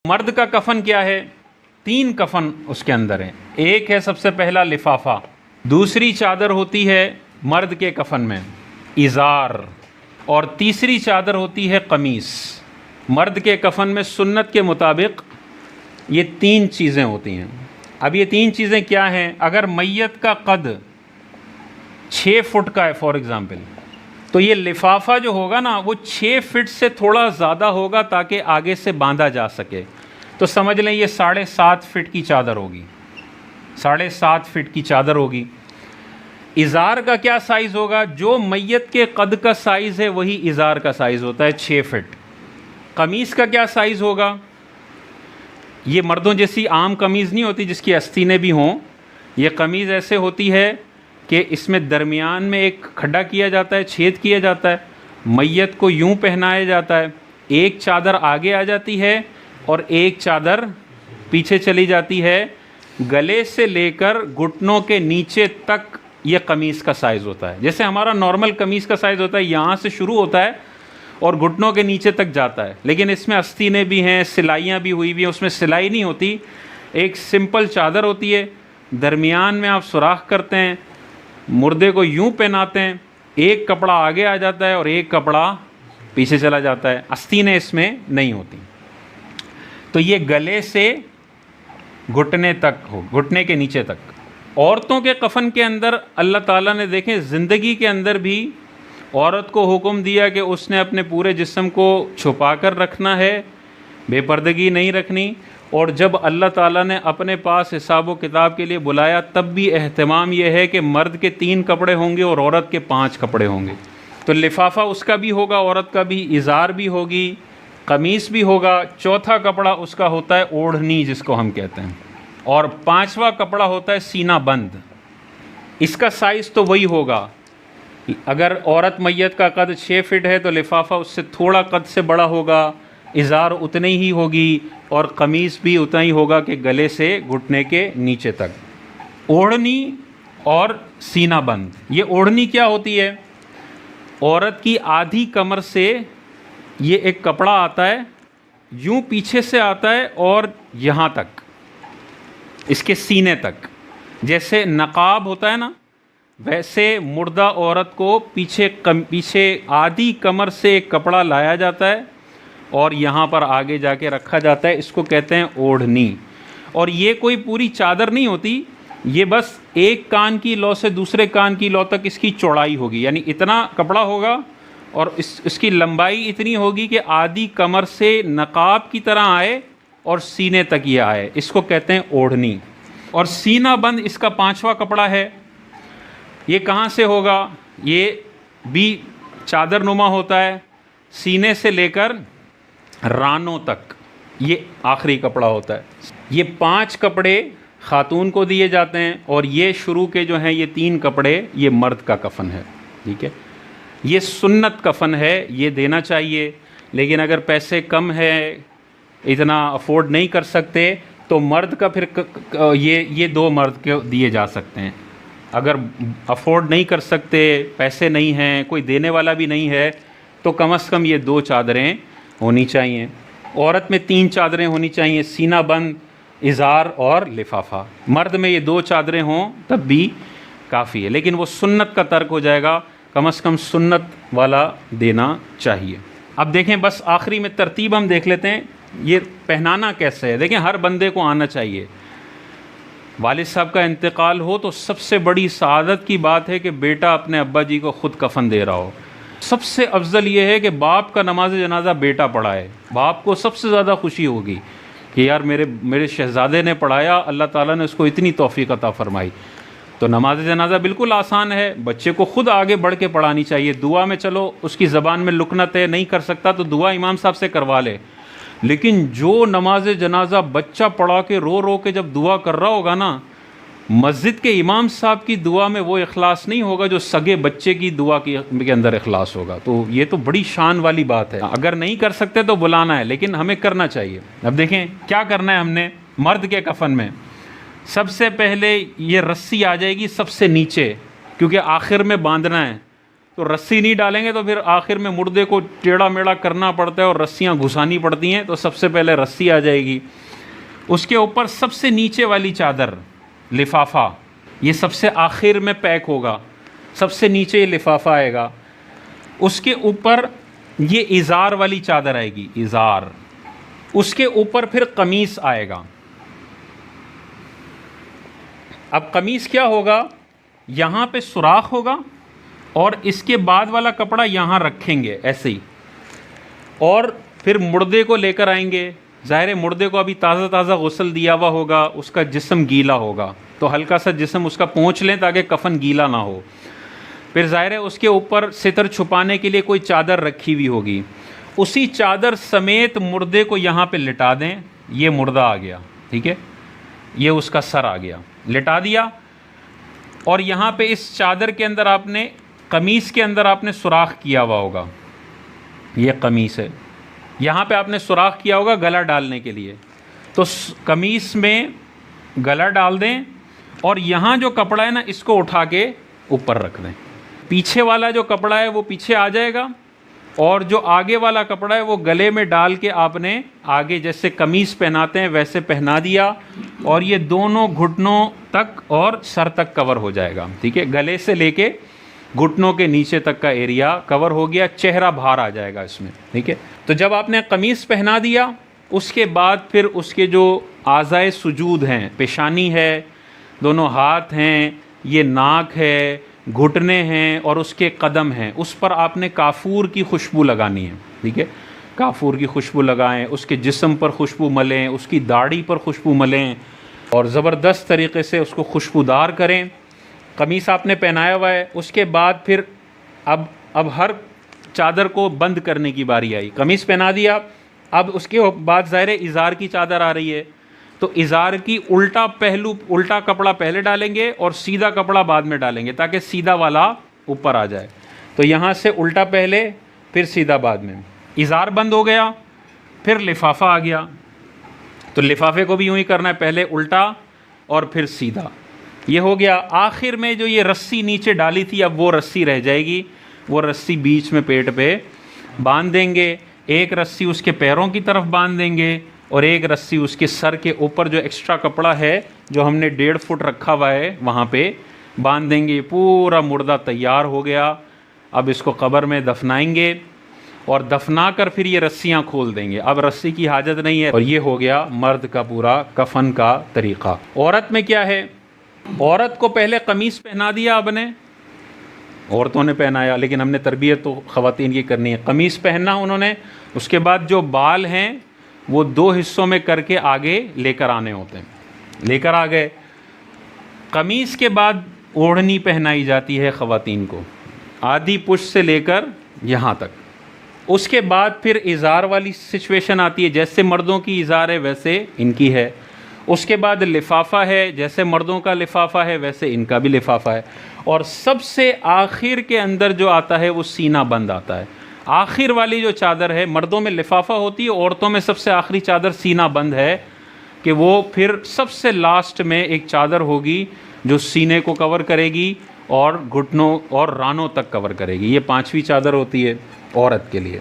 मर्द का कफन क्या है? 3 कफन उसके अंदर है। एक है सबसे पहला लिफाफा, दूसरी चादर होती है मर्द के कफन में इज़ार, और तीसरी चादर होती है कमीस। मर्द के कफन में सुन्नत के मुताबिक ये 3 चीज़ें होती हैं। अब ये 3 चीज़ें क्या हैं? अगर मैयत का कद 6 फुट का है फॉर एग्ज़ाम्पल, तो ये लिफाफा जो होगा ना वो 6 फीट से थोड़ा ज़्यादा होगा ताकि आगे से बांधा जा सके। तो समझ लें ये 7.5 फीट की चादर होगी, 7.5 फीट की चादर होगी। इज़ार का क्या साइज़ होगा? जो मैयत के कद का साइज़ है वही इज़ार का साइज़ होता है, 6 फीट। कमीज़ का क्या साइज़ होगा? ये मर्दों जैसी आम कमीज़ नहीं होती जिसकी आस्तीनें भी हों। ये कमीज़ ऐसे होती है कि इसमें दरमियान में एक खड्डा किया जाता है, छेद किया जाता है, मैयत को यूं पहनाया जाता है, एक चादर आगे आ जाती है और एक चादर पीछे चली जाती है। गले से लेकर घुटनों के नीचे तक ये कमीज़ का साइज़ होता है। जैसे हमारा नॉर्मल कमीज़ का साइज़ होता है, यहाँ से शुरू होता है और घुटनों के नीचे तक जाता है, लेकिन इसमें आस्तीनें भी हैं, सिलाइयाँ भी हुई हुई हैं। उसमें सिलाई नहीं होती, एक सिंपल चादर होती है, दरमियान में आप सुराख करते हैं, मुर्दे को यूं पहनाते हैं, एक कपड़ा आगे आ जाता है और एक कपड़ा पीछे चला जाता है, आस्तीनें इसमें नहीं होती। तो ये गले से घुटने तक हो, घुटने के नीचे तक। औरतों के कफन के अंदर अल्लाह ताला ने देखें ज़िंदगी के अंदर भी औरत को हुक्म दिया कि उसने अपने पूरे जिस्म को छुपा कर रखना है, बेपर्दगी नहीं रखनी। और जब अल्लाह ताला ने अपने पास हिसाब व किताब के लिए बुलाया तब भी एहतमाम यह है कि मर्द के 3 कपड़े होंगे और औरत के 5 कपड़े होंगे। तो लिफाफा उसका भी होगा, औरत का भी, इज़ार भी होगी, कमीज़ भी होगा। चौथा कपड़ा उसका होता है ओढ़नी जिसको हम कहते हैं, और 5वां कपड़ा होता है सीना बंद। इसका साइज़ तो वही होगा। अगर औरत मैयत का कद 6 फीट है तो लिफाफा उससे थोड़ा कद से बड़ा होगा, इज़ार उतनी ही होगी और कमीज़ भी उतना ही होगा कि गले से घुटने के नीचे तक। ओढ़नी और सीना बंद, ये ओढ़नी क्या होती है? औरत की आधी कमर से ये एक कपड़ा आता है, यूं पीछे से आता है और यहाँ तक, इसके सीने तक। जैसे नकाब होता है ना, वैसे मुर्दा औरत को पीछे आधी कमर से एक कपड़ा लाया जाता है और यहाँ पर आगे जाके रखा जाता है। इसको कहते हैं ओढ़नी। और ये कोई पूरी चादर नहीं होती, ये बस एक कान की लौ से दूसरे कान की लौ तक इसकी चौड़ाई होगी, यानी इतना कपड़ा होगा और इसकी लंबाई इतनी होगी कि आधी कमर से नकाब की तरह आए और सीने तक ये आए। इसको कहते हैं ओढ़नी। और सीना बंद इसका 5वां कपड़ा है। ये कहाँ से होगा? ये भी चादर नुमा होता है, सीने से लेकर रानों तक ये आखिरी कपड़ा होता है। ये 5 कपड़े ख़ातून को दिए जाते हैं और ये शुरू के जो हैं ये 3 कपड़े ये मर्द का कफ़न है। ठीक है, ये सुन्नत कफ़न है, ये देना चाहिए। लेकिन अगर पैसे कम है, इतना अफोर्ड नहीं कर सकते, तो मर्द का फिर ये 2 मर्द के दिए जा सकते हैं। अगर अफोर्ड नहीं कर सकते, पैसे नहीं हैं, कोई देने वाला भी नहीं है, तो कम से कम ये 2 चादरें होनी चाहिए। औरत में 3 चादरें होनी चाहिए, सीना बंद, इज़ार और लिफाफा। मर्द में ये 2 चादरें हों तब भी काफ़ी है, लेकिन वो सुन्नत का तर्क हो जाएगा। कम से कम सुन्नत वाला देना चाहिए। अब देखें, बस आखिरी में तरतीब हम देख लेते हैं, ये पहनाना कैसे है। देखें, हर बंदे को आना चाहिए। वालिद साहब का इंतकाल हो तो सबसे बड़ी सआदत की बात है कि बेटा अपने अब्बा जी को ख़ुद कफ़न दे रहा हो। सबसे अफजल ये है कि बाप का नमाज जनाजा बेटा पढ़ाए। बाप को सबसे ज़्यादा खुशी होगी कि यार मेरे शहज़ादे ने पढ़ाया, अल्लाह ताला ने उसको इतनी तौफ़ीक़ अता फ़रमाई। तो नमाज जनाजा बिल्कुल आसान है, बच्चे को ख़ुद आगे बढ़ के पढ़ानी चाहिए। दुआ में चलो उसकी ज़बान में लुकनत है, नहीं कर सकता तो दुआ इमाम साहब से करवा ले। लेकिन जो नमाज जनाजा बच्चा पढ़ा के रो रो के जब दुआ कर रहा होगा ना, मस्जिद के इमाम साहब की दुआ में वो इखलास नहीं होगा जो सगे बच्चे की दुआ के अंदर इखलास होगा। तो ये तो बड़ी शान वाली बात है। अगर नहीं कर सकते तो बुलाना है, लेकिन हमें करना चाहिए। अब देखें क्या करना है हमने। मर्द के कफन में सबसे पहले ये रस्सी आ जाएगी सबसे नीचे, क्योंकि आखिर में बांधना है। तो रस्सी नहीं डालेंगे तो फिर आखिर में मुर्दे को टेढ़ा मेढ़ा करना पड़ता है और रस्सियाँ घुसानी पड़ती हैं। तो सबसे पहले रस्सी आ जाएगी, उसके ऊपर सबसे नीचे वाली चादर लिफाफा, ये सबसे आखिर में पैक होगा, सबसे नीचे ये लिफाफा आएगा, उसके ऊपर ये इज़ार वाली चादर आएगी, इज़ार, उसके ऊपर फिर कमीज़ आएगा। अब कमीज़ क्या होगा, यहाँ पे सुराख होगा और इसके बाद वाला कपड़ा यहाँ रखेंगे ऐसे ही, और फिर मुर्दे को लेकर आएंगे। ज़ाहिर है मुर्दे को अभी ताज़ा ताज़ा गुस्ल दिया हुआ होगा, उसका जिस्म गीला होगा, तो हल्का सा जिस्म उसका पोंछ लें ताकि कफन गीला ना हो। फिर ज़ाहिर है उसके ऊपर सितर छुपाने के लिए कोई चादर रखी हुई होगी, उसी चादर समेत मुर्दे को यहाँ पे लिटा दें। ये मुर्दा आ गया, ठीक है, ये उसका सर आ गया, लिटा दिया। और यहाँ पे इस चादर के अंदर आपने, कमीज़ के अंदर आपने सुराख किया हुआ होगा, ये कमीज़ है, यहाँ पे आपने सुराख किया होगा गला डालने के लिए, तो कमीज़ में गला डाल दें और यहाँ जो कपड़ा है ना इसको उठा के ऊपर रख दें। पीछे वाला जो कपड़ा है वो पीछे आ जाएगा और जो आगे वाला कपड़ा है वो गले में डाल के आपने आगे जैसे कमीज़ पहनाते हैं वैसे पहना दिया, और ये दोनों घुटनों तक और सर तक कवर हो जाएगा, ठीक है। गले से लेके घुटनों के नीचे तक का एरिया कवर हो गया, चेहरा बाहर आ जाएगा इसमें, ठीक है। तो जब आपने कमीज़ पहना दिया, उसके बाद फिर उसके जो आज़ाए सुजूद हैं, पेशानी है, दोनों हाथ हैं, ये नाक है, घुटने हैं और उसके कदम हैं, उस पर आपने काफूर की खुशबू लगानी है, ठीक है। काफूर की खुशबू लगाएं, उसके जिस्म पर खुशबू मलें, उसकी दाढ़ी पर खुशबू मलें और ज़बरदस्त तरीक़े से उसको खुशबूदार करें। कमीज़ आपने पहनाया हुआ है, उसके बाद फिर अब हर चादर को बंद करने की बारी आई। कमीज़ पहना दिया, अब उसके बाद ज़ाहिर इज़ार की चादर आ रही है, तो इज़ार की उल्टा पहलू, उल्टा कपड़ा पहले डालेंगे और सीधा कपड़ा बाद में डालेंगे ताकि सीधा वाला ऊपर आ जाए। तो यहाँ से उल्टा पहले फिर सीधा बाद में। इज़ार बंद हो गया, फिर लिफाफा आ गया, तो लिफाफे को भी यूँ ही करना है, पहले उल्टा और फिर सीधा। ये हो गया। आखिर में जो ये रस्सी नीचे डाली थी अब वो रस्सी रह जाएगी, वो रस्सी बीच में पेट पे बांध देंगे, एक रस्सी उसके पैरों की तरफ बांध देंगे और एक रस्सी उसके सर के ऊपर जो एक्स्ट्रा कपड़ा है जो हमने 1.5 फुट रखा हुआ है वहाँ पे बांध देंगे। पूरा मुर्दा तैयार हो गया। अब इसको कब्र में दफनाएंगे और दफना कर फिर ये रस्सियाँ खोल देंगे। अब रस्सी की हाजत नहीं है। और ये हो गया मर्द का पूरा कफन का तरीक़ा। औरत में क्या है, औरत को पहले कमीज़ पहना दिया, आपने औरतों ने पहनाया, लेकिन हमने तरबियत तो ख़वातीन की करनी है। कमीज़ पहनना उन्होंने, उसके बाद जो बाल हैं वो 2 हिस्सों में करके आगे लेकर आने होते हैं, लेकर आ गए। कमीज़ के बाद ओढ़नी पहनाई जाती है ख़वातीन को, आधी पुश से लेकर यहाँ तक। उसके बाद फिर इज़ार वाली सिचुएशन आती है, जैसे मर्दों की इज़ार है वैसे इनकी है। उसके बाद लिफाफा है, जैसे मर्दों का लिफाफा है वैसे इनका भी लिफाफा है। और सबसे आखिर के अंदर जो आता है वो सीना बंद आता है। आखिर वाली जो चादर है, मर्दों में लिफाफा होती है, औरतों में सबसे आखिरी चादर सीना बंद है, कि वो फिर सबसे लास्ट में एक चादर होगी जो सीने को कवर करेगी और घुटनों और रानों तक कवर करेगी। ये 5वीं चादर होती है औरत के लिए।